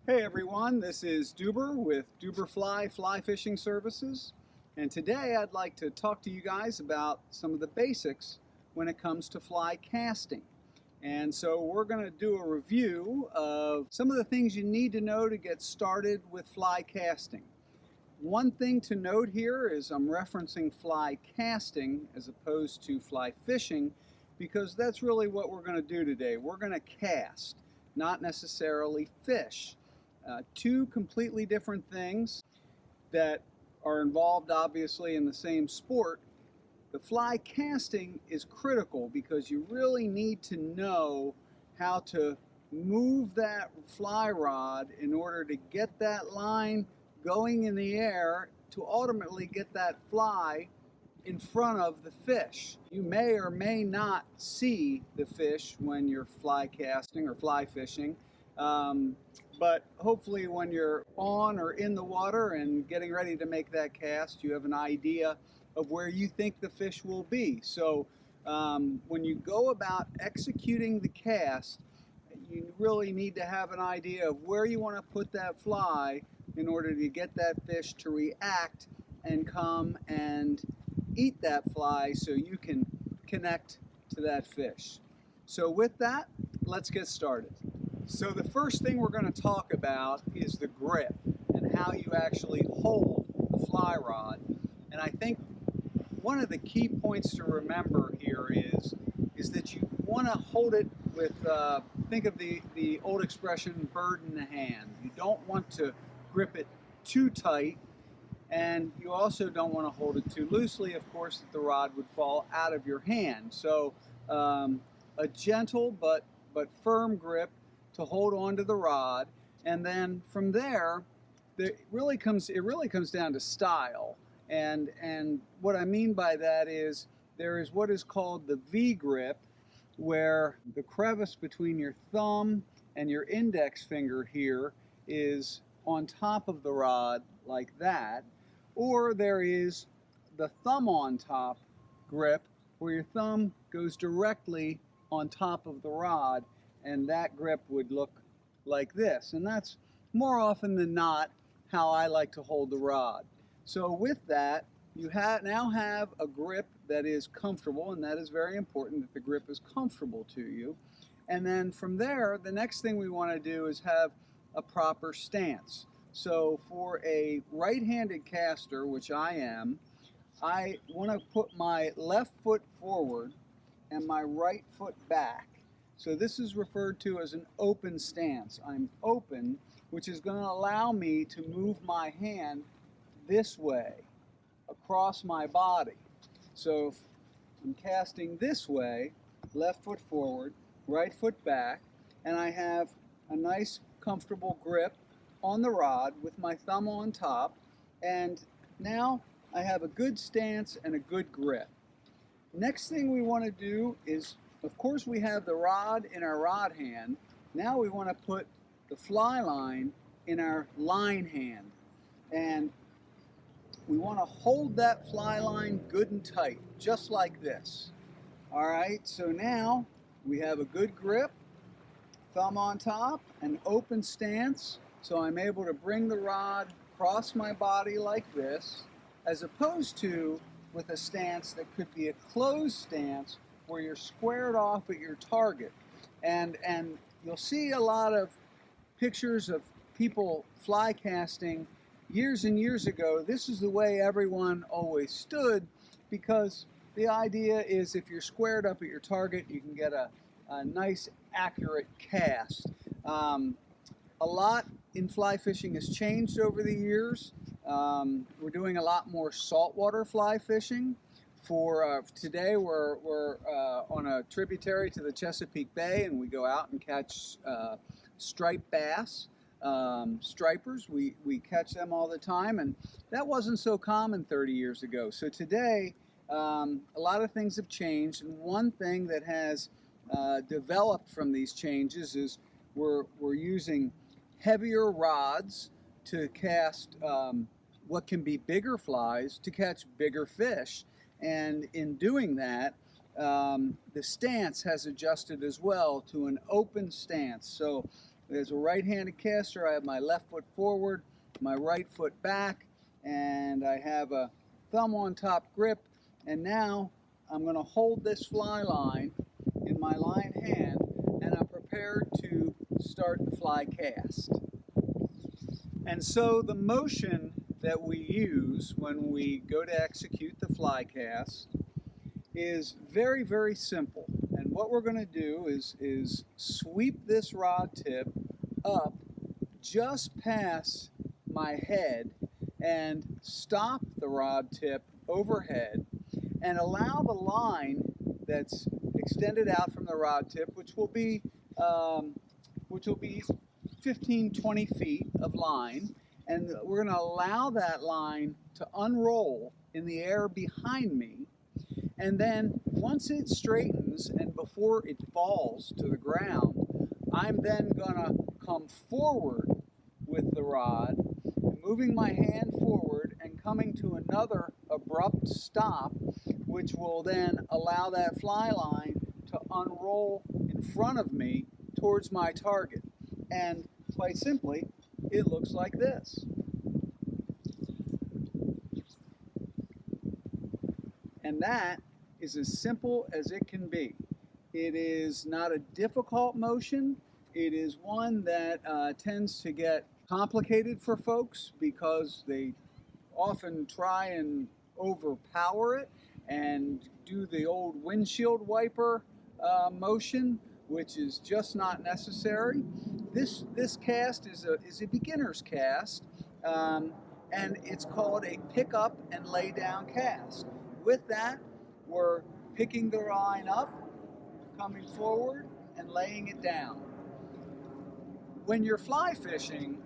Hey everyone, this is Duber with Duber Fly Fishing Services, and today I'd like to talk to you guys about some of the basics when it comes to fly casting. And so we're going to do a review of some of the things you need to know to get started with fly casting. One thing to note here is I'm referencing fly casting as opposed to fly fishing because that's really what we're going to do today. We're going to cast, not necessarily fish. Two completely different things that are involved obviously in the same sport. The fly casting is critical because you really need to know how to move that fly rod in order to get that line going in the air to ultimately get that fly in front of the fish. You may or may not see the fish when you're fly casting or fly fishing. But hopefully when you're on or in the water and getting ready to make that cast, you have an idea of where you think the fish will be. So when you go about executing the cast, you really need to have an idea of where you want to put that fly in order to get that fish to react and come and eat that fly so you can connect to that fish. So with that, let's get started. So the first thing we're going to talk about is the grip and how you actually hold the fly rod. And I think one of the key points to remember here is that you want to hold it with, think of the old expression, bird in the hand. You don't want to grip it too tight, and you also don't want to hold it too loosely, of course, that the rod would fall out of your hand. So a gentle but firm grip to hold on to the rod, and then from there, it really comes down to style. And what I mean by that is there is what is called the V grip, where the crevice between your thumb and your index finger here is on top of the rod like that, or there is the thumb on top grip, where your thumb goes directly on top of the rod, and that grip would look like this. And that's more often than not how I like to hold the rod. So with that, you now have a grip that is comfortable, and that is very important that the grip is comfortable to you. And then from there, the next thing we want to do is have a proper stance. So for a right-handed caster, which I am, I want to put my left foot forward and my right foot back. So this is referred to as an open stance. I'm open, which is going to allow me to move my hand this way across my body. So if I'm casting this way, left foot forward, right foot back, and I have a nice comfortable grip on the rod with my thumb on top, and now I have a good stance and a good grip. Next thing we want to do is, of course, we have the rod in our rod hand. Now we want to put the fly line in our line hand. And we want to hold that fly line good and tight, just like this. All right, so now we have a good grip, thumb on top, an open stance. So I'm able to bring the rod across my body like this, as opposed to with a stance that could be a closed stance where you're squared off at your target. And you'll see a lot of pictures of people fly casting years and years ago. This is the way everyone always stood, because the idea is if you're squared up at your target, you can get a nice, accurate cast. A lot in fly fishing has changed over the years. We're doing a lot more saltwater fly fishing. For today, we're on a tributary to the Chesapeake Bay, and we go out and catch striped bass, stripers. We catch them all the time, and that wasn't so common 30 years ago. So today, a lot of things have changed, and one thing that has developed from these changes is we're using heavier rods to cast what can be bigger flies to catch bigger fish. And in doing that, the stance has adjusted as well to an open stance. So As a right-handed caster, I have my left foot forward, my right foot back, and I have a thumb on top grip. And now I'm going to hold this fly line in my line hand, and I'm prepared to start the fly cast. And so the motion that we use when we go to execute the fly cast is very, very simple. And what we're going to do is sweep this rod tip up just past my head and stop the rod tip overhead and allow the line that's extended out from the rod tip, which will be 15-20 feet of line, and we're going to allow that line to unroll in the air behind me. And then once it straightens and before it falls to the ground, I'm then going to come forward with the rod, moving my hand forward and coming to another abrupt stop, which will then allow that fly line to unroll in front of me towards my target. And quite simply, it looks like this. And that is as simple as it can be. It is not a difficult motion. It is one that tends to get complicated for folks because they often try and overpower it and do the old windshield wiper motion, which is just not necessary. This cast is a beginner's cast, and it's called a pick up and lay down cast. With that, we're picking the line up, coming forward, and laying it down. When you're fly fishing,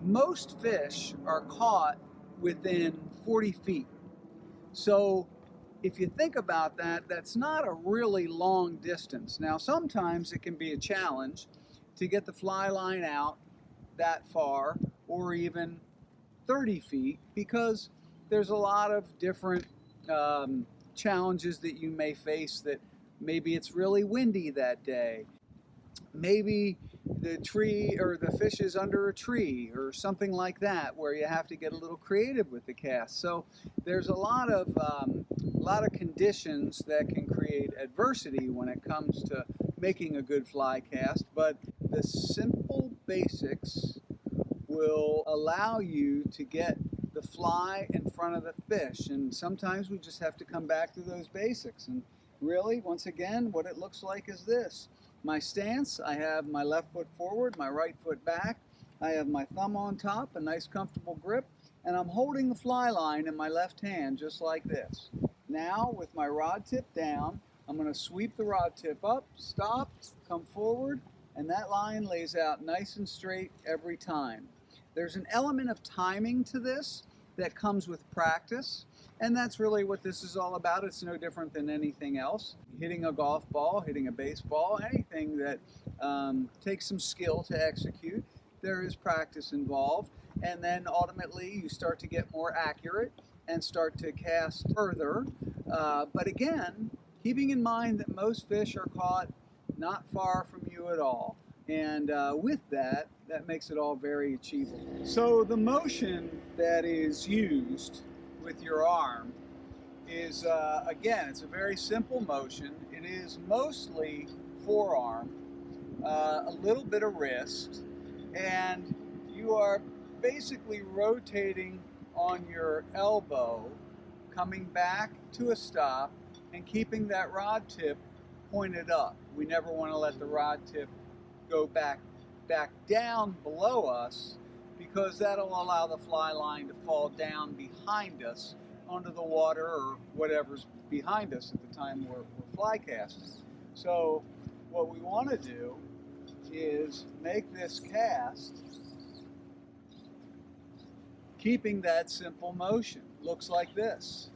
most fish are caught within 40 feet. So if you think about that, that's not a really long distance. Now, sometimes it can be a challenge to get the fly line out that far or even 30 feet because there's a lot of different challenges that you may face. That maybe it's really windy that day. Maybe the tree or the fish is under a tree or something like that, where you have to get a little creative with the cast. So there's a lot of conditions that can create adversity when it comes to making a good fly cast, but the simple basics will allow you to get the fly in front of the fish. And sometimes we just have to come back to those basics. And really, once again, what it looks like is this. My stance, I have my left foot forward, my right foot back. I have my thumb on top, a nice comfortable grip, and I'm holding the fly line in my left hand just like this. Now, with my rod tip down, I'm going to sweep the rod tip up, stop, come forward, and that line lays out nice and straight every time. There's an element of timing to this that comes with practice, and that's really what this is all about. It's no different than anything else. Hitting a golf ball, hitting a baseball, anything that takes some skill to execute, there is practice involved, and then ultimately you start to get more accurate and start to cast further. But again, keeping in mind that most fish are caught not far from you at all. And with that, that makes it all very achievable. So the motion that is used with your arm is, again, it's a very simple motion. It is mostly forearm, a little bit of wrist, and you are basically rotating on your elbow, coming back to a stop, and keeping that rod tip pointed up. We never want to let the rod tip go back down below us, because that'll allow the fly line to fall down behind us onto the water or whatever's behind us at the time we're fly casting. So what we want to do is make this cast keeping that simple motion. Looks like this.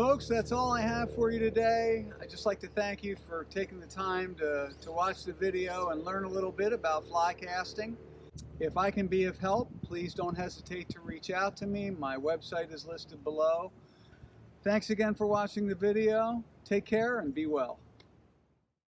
folks, that's all I have for you today. I'd just like to thank you for taking the time to watch the video and learn a little bit about fly casting. If I can be of help, please don't hesitate to reach out to me. My website is listed below. Thanks again for watching the video. Take care and be well.